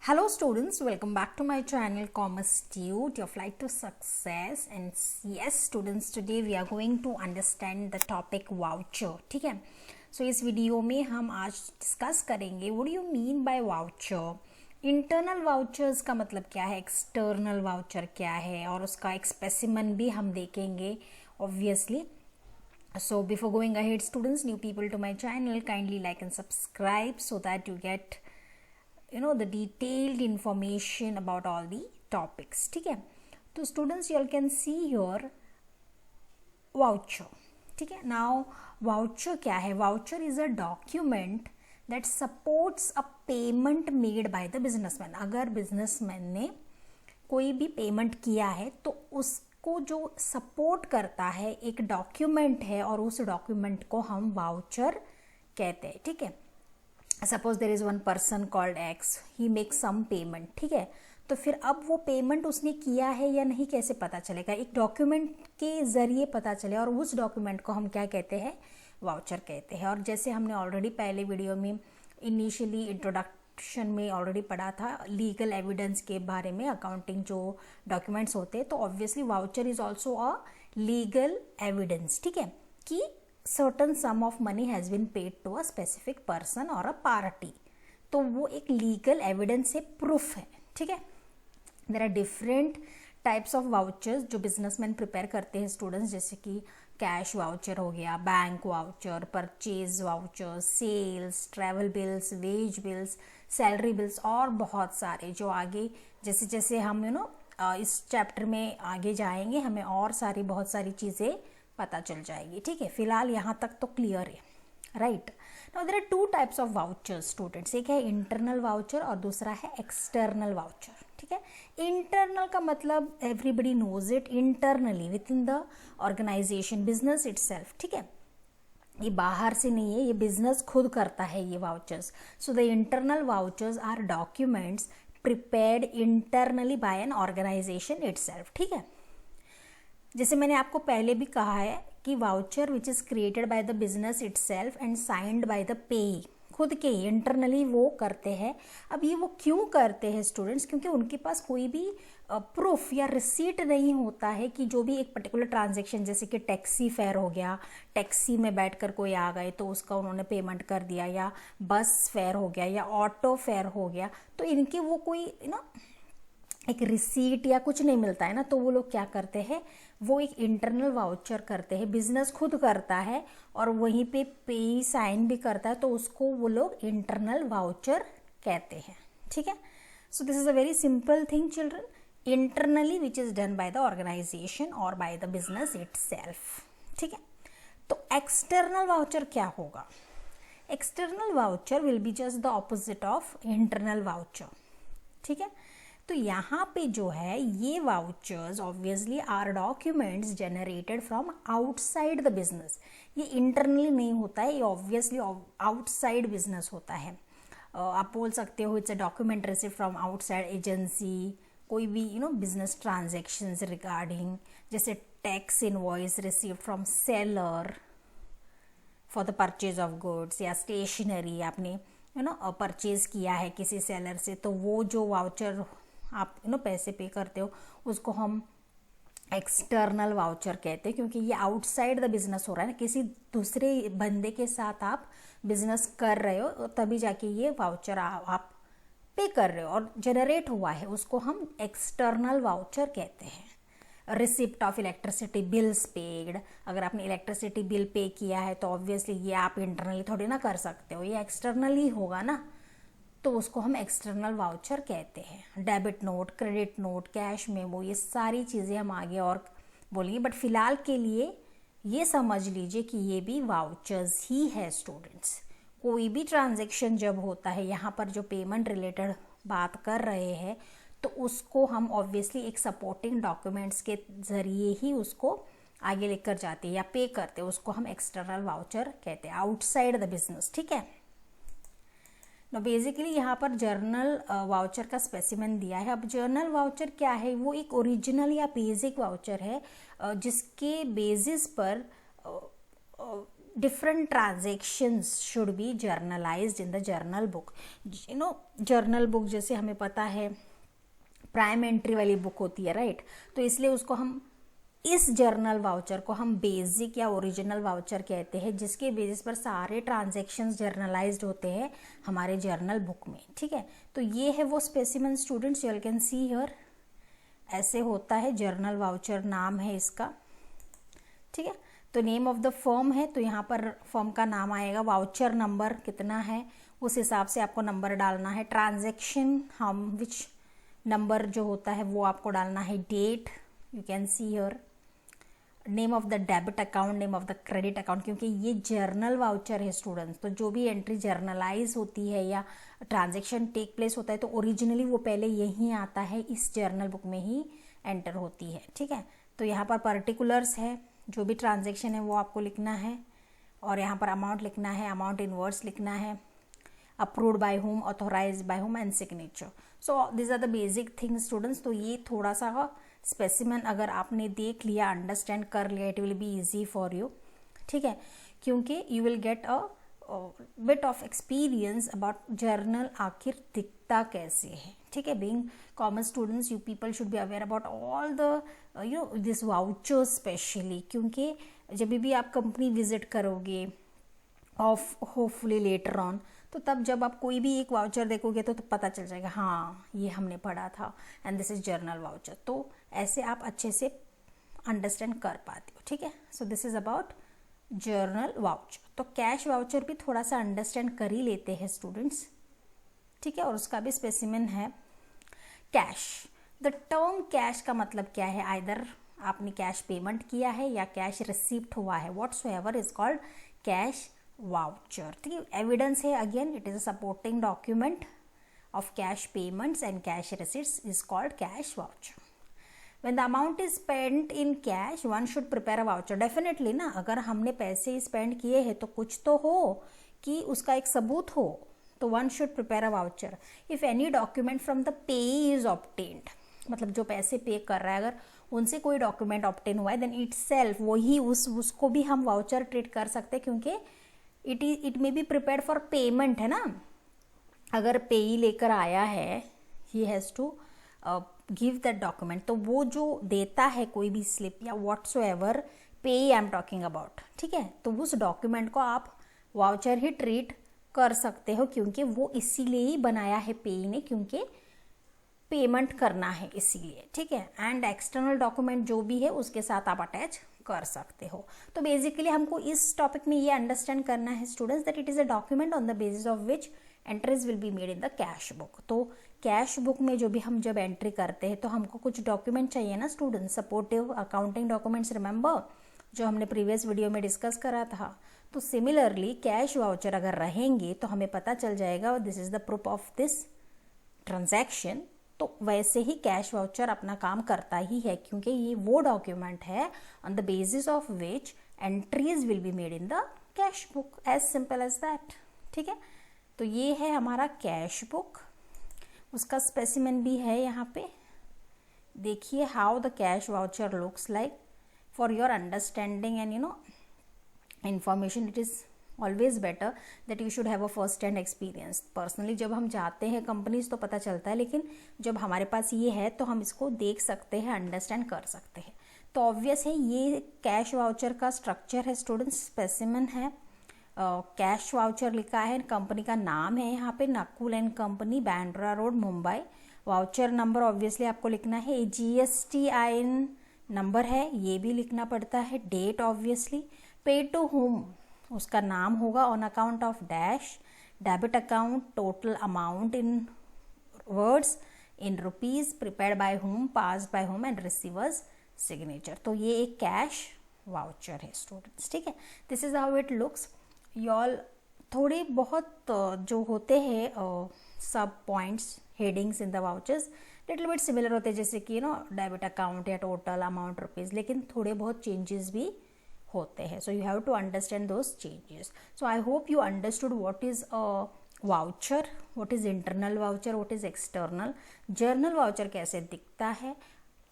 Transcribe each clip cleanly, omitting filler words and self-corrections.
Hello students, welcome back to my channel Commerce Tute, your flight to success. And yes students, today we are going to understand the topic voucher. ठीक है, so इस video में हम आज discuss करेंगे what do you mean by voucher, internal vouchers का मतलब क्या है, एक्सटर्नल वाउचर क्या है, और उसका एक स्पेसिमन भी हम देखेंगे obviously. So before going ahead students, new people to my channel, kindly like and subscribe so that you get the detailed information about all the topics. ठीक है, तो students you all can see here voucher. ठीक है, now voucher क्या है? Voucher is a document that supports a payment made by the businessman. अगर businessman ने कोई भी पेमेंट किया है तो उसको जो सपोर्ट करता है एक डॉक्यूमेंट है, और उस डॉक्यूमेंट को हम वाउचर कहते हैं. ठीक है, suppose there is one person called X, he make some payment. ठीक है, तो फिर अब वो पेमेंट उसने किया है या नहीं कैसे पता चलेगा? एक डॉक्यूमेंट के जरिए पता चले, और उस डॉक्यूमेंट को हम क्या कहते हैं? वाउचर कहते हैं. और जैसे हमने ऑलरेडी पहले वीडियो में इनिशियली इंट्रोडक्शन में ऑलरेडी पढ़ा था लीगल एविडेंस के बारे में, अकाउंटिंग जो डॉक्यूमेंट्स होते हैं, तो obviously voucher is also a legal evidence. ठीक है, कि certain sum of money has been paid to a specific person or a party, तो वो एक लीगल एविडेंस है, प्रूफ है. ठीक है, there are different types of vouchers जो बिजनेसमैन प्रिपेयर करते हैं स्टूडेंट्स, जैसे कि कैश वाउचर हो गया, bank voucher, purchase voucher, sales, travel bills, wage bills, salary bills, और बहुत सारे जो आगे जैसे जैसे हम इस चैप्टर में आगे जाएंगे हमें और बहुत सारी चीज़ें पता चल जाएगी. ठीक है, फिलहाल यहाँ तक तो क्लियर है, right? Now there are two types of vouchers students, एक है इंटरनल वाउचर और दूसरा है एक्सटर्नल वाउचर. ठीक है, इंटरनल का मतलब everybody knows it, internally within the organisation, business itself. ठीक है, ये बाहर से नहीं है, ये बिजनेस खुद करता है ये vouchers. So the internal vouchers are documents prepared internally by an organisation itself. ठीक है, जैसे मैंने आपको पहले भी कहा है कि voucher which is created by the business itself and signed by the पेई, खुद के इंटरनली वो करते हैं. अब ये वो क्यों करते हैं स्टूडेंट्स? क्योंकि उनके पास कोई भी प्रूफ या रिसीट नहीं होता है कि जो भी एक पर्टिकुलर ट्रांजैक्शन, जैसे कि टैक्सी फेयर हो गया, टैक्सी में बैठकर कोई आ गए तो उसका उन्होंने पेमेंट कर दिया, या बस फेयर हो गया, या ऑटो फेयर हो गया, तो इनके वो कोई एक रिसीट या कुछ नहीं मिलता है ना, तो वो लोग क्या करते हैं? वो एक इंटरनल वाउचर करते हैं. बिजनेस खुद करता है और वहीं पे पे साइन भी करता है, तो उसको वो लोग इंटरनल वाउचर कहते हैं. ठीक है, so this is a very simple thing children, internally which is done by the organisation और बाय द बिजनेस इटसेल्फ. ठीक है, तो एक्सटर्नल वाउचर क्या होगा? External voucher will be just the opposite of internal voucher. ठीक है, तो यहाँ पे जो है ये vouchers obviously are documents generated from outside the business. ये इंटरनली नहीं होता है, ये ऑब्वियसली आउटसाइड बिजनेस होता है. आप बोल सकते हो it's a document receive from outside agency, कोई भी बिजनेस ट्रांजेक्शन्स रिगार्डिंग, जैसे tax invoice receive from seller for the purchase of goods, या स्टेशनरी आपने परचेज किया है किसी सेलर से, तो वो जो वाउचर आप पैसे पे करते हो उसको हम एक्सटर्नल वाउचर कहते हैं, क्योंकि ये आउटसाइड द बिजनेस हो रहा है ना, किसी दूसरे बंदे के साथ आप बिजनेस कर रहे हो, तभी जाके ये वाउचर आप पे कर रहे हो और जनरेट हुआ है, उसको हम एक्सटर्नल वाउचर कहते हैं. Receipt of electricity bills paid, अगर आपने इलेक्ट्रिसिटी बिल पे किया है तो ऑब्वियसली ये आप इंटरनली थोड़ी ना कर सकते हो, ये एक्सटर्नली होगा ना, तो उसको हम एक्सटर्नल वाउचर कहते हैं. Debit note, credit note, cash memo, ये सारी चीज़ें हम आगे और बोलेंगे, बट फिलहाल के लिए ये समझ लीजिए कि ये भी वाउचर्स ही है स्टूडेंट्स. कोई भी ट्रांजेक्शन जब होता है, यहाँ पर जो पेमेंट रिलेटेड बात कर रहे हैं, तो उसको हम ऑब्वियसली एक सपोर्टिंग डॉक्यूमेंट्स के जरिए ही उसको आगे लेकर जाते हैं या पे करते हैं, उसको हम एक्सटर्नल वाउचर कहते हैं, आउटसाइड द बिजनेस. ठीक है, नो बेसिकली यहाँ पर जर्नल वाउचर का स्पेसिमेन दिया है. अब जर्नल वाउचर क्या है? वो एक ओरिजिनल या बेसिक वाउचर है जिसके बेसिस पर different transactions should be journalized in the journal book. Journal book जैसे हमें पता है प्राइम एंट्री वाली बुक होती है, राइट? तो इसलिए उसको हम, इस जर्नल वाउचर को हम बेसिक या ओरिजिनल वाउचर कहते हैं, जिसके बेसिस पर सारे ट्रांजैक्शंस जर्नलाइज्ड होते हैं हमारे जर्नल बुक में, ठीक है? तो ये है वो specimen students, you can see here, ऐसे होता है जर्नल वाउचर, नाम है इसका, ठीक है? तो नेम ऑफ द फर्म है, तो यहाँ पर फर्म का नाम आएगा, वाउचर नंबर कितना है उस हिसाब से आपको नंबर डालना है, ट्रांजैक्शन हम विच नंबर जो होता है वो आपको डालना है, date, you can see here, name of the debit account, name of the credit account, क्योंकि ये जर्नल वाउचर है स्टूडेंट्स, तो जो भी एंट्री जर्नलाइज होती है या ट्रांजैक्शन टेक प्लेस होता है तो ओरिजिनली वो पहले यहीं आता है, इस जर्नल बुक में ही एंटर होती है, ठीक है? तो यहाँ पर पर्टिकुलर्स है, जो भी ट्रांजैक्शन है वो आपको लिखना है, और यहाँ पर अमाउंट लिखना है, अमाउंट इनवर्स लिखना है, approved by whom, authorised by whom and signature. So this are the basic things students. तो ये थोड़ा सा स्पेसिमेन अगर आपने देख लिया, अंडरस्टैंड कर लिया, it will be easy for you, ठीक है? क्योंकि you will get a bit of experience about journal आखिर दिखता कैसे है, ठीक है? Being commerce students, you people should be aware about all the this vouchers specially, क्योंकि जब भी आप कंपनी विजिट करोगे ऑफ होपफुली लेटर ऑन, तो तब जब आप कोई भी एक वाउचर देखोगे तो पता चल जाएगा, हाँ ये हमने पढ़ा था and this is journal voucher. तो ऐसे आप अच्छे से अंडरस्टैंड कर पाते हो, ठीक है? So this is about journal voucher. तो कैश वाउचर भी थोड़ा सा अंडरस्टैंड कर ही लेते हैं स्टूडेंट्स, ठीक है? और उसका भी स्पेसिमेन है कैश. द टर्म कैश का मतलब क्या है? आइदर आपने कैश पेमेंट किया है या कैश रिसीव्ड हुआ है, whatsoever is called cash voucher, ठीक है? एविडेंस है, again it is a supporting document of cash payments and cash receipts is called cash voucher. When the amount is spent in cash, one should prepare a voucher. Definitely ना, अगर हमने पैसे spend किए हैं तो कुछ तो हो कि उसका एक सबूत हो, तो one should prepare a voucher. If any document from the payee is obtained, मतलब जो पैसे पे कर रहा है अगर उनसे कोई डॉक्यूमेंट ऑब्टेन हुआ है, देन itself वही उसको भी हम वाउचर ट्रीट कर सकते हैं, क्योंकि it may be prepared for payment, है ना? अगर पेई लेकर आया है, he has to give that document, तो वो जो देता है कोई भी स्लिप या व्हाट्सोएवर, पे आई एम टॉकिंग अबाउट, ठीक है? तो उस डॉक्यूमेंट को आप वाउचर ही ट्रीट कर सकते हो, क्योंकि वो इसीलिए ही बनाया है पेई ने, क्योंकि पेमेंट करना है इसीलिए, ठीक है? एंड एक्सटर्नल डॉक्यूमेंट जो भी है उसके साथ आप अटैच कर सकते हो. तो बेसिकली हमको इस टॉपिक में ये अंडरस्टैंड करना है students that it is a document on the basis of which entries will be made in the cash book. तो कैश बुक में जो भी हम जब एंट्री करते हैं तो हमको कुछ डॉक्यूमेंट चाहिए ना students, supportive accounting documents, remember जो हमने प्रीवियस वीडियो में डिस्कस करा था. तो सिमिलरली कैश वाउचर अगर रहेंगे तो हमें पता चल जाएगा this is the proof of this transaction. तो वैसे ही कैश वाउचर अपना काम करता ही है, क्योंकि ये वो डॉक्यूमेंट है on the basis of which entries will be made in the cash book, as simple as that, ठीक है? तो ये है हमारा कैश बुक, उसका स्पेसिमेन भी है यहाँ पे. देखिए how the cash voucher looks like for your understanding and information. It is always better that you should have a first hand experience. Personally जब हम जाते हैं कंपनीज तो पता चलता है, लेकिन जब हमारे पास ये है तो हम इसको देख सकते हैं, अंडरस्टैंड कर सकते हैं. तो ऑब्वियस है ये कैश वाउचर का स्ट्रक्चर है स्टूडेंट्स, स्पेसिमेन है. कैश वाउचर लिखा है, कंपनी का नाम है यहाँ पे Nakul and company, Bandra road, Mumbai. Voucher number obviously आपको लिखना है, GSTIN नंबर है ये भी लिखना पड़ता है. Date obviously, pay to whom उसका नाम होगा, on account of dash, debit account, total amount in words, in rupees, prepared by whom, passed by whom and receiver's signature. तो ये एक कैश वाउचर है स्टूडेंट्स, ठीक है? This is how it looks. यॉल थोड़े बहुत जो होते हैं सब points, headings in the vouchers little bit similar होते हैं, जैसे कि डेबिट अकाउंट या टोटल अमाउंट रुपीज, लेकिन थोड़े बहुत चेंजेस भी होते हैं. So you have to understand those changes. So I hope you understood what is a voucher, what is internal voucher, what is external. Journal voucher कैसे दिखता है,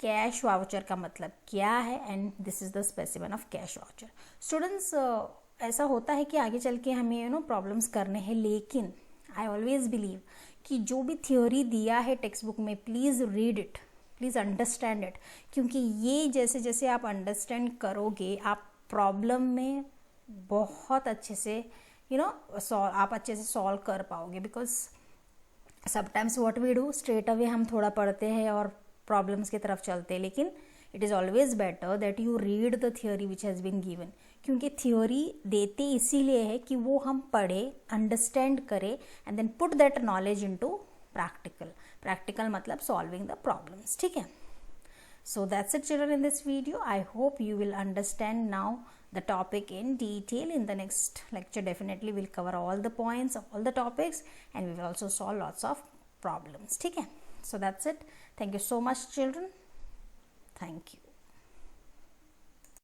कैश वाउचर का मतलब क्या है, and this is the specimen of cash voucher. Students ऐसा होता है कि आगे चल के हमें प्रॉब्लम्स करने हैं, लेकिन आई ऑलवेज बिलीव कि जो भी थ्योरी दिया है टेक्स्ट बुक में, please read it, please understand it, क्योंकि ये जैसे जैसे आप अंडरस्टैंड करोगे आप प्रॉब्लम में बहुत अच्छे से आप अच्छे से सॉल्व कर पाओगे। Because sometimes what we do, straight away हम थोड़ा पढ़ते हैं और प्रॉब्लम्स की तरफ चलते हैं, लेकिन it is always better that you read the theory which has been given, क्योंकि थ्योरी देते इसीलिए है कि वो हम पढ़े, अंडरस्टैंड करें and then put that knowledge into practical. Practical मतलब सॉल्विंग द प्रॉब्लम्स, ठीक है। So that's it children in this video. I hope you will understand now the topic in detail. In the next lecture definitely we'll cover all the points, all the topics, and we will also solve lots of problems. Okay? So that's it. Thank you so much children. Thank you.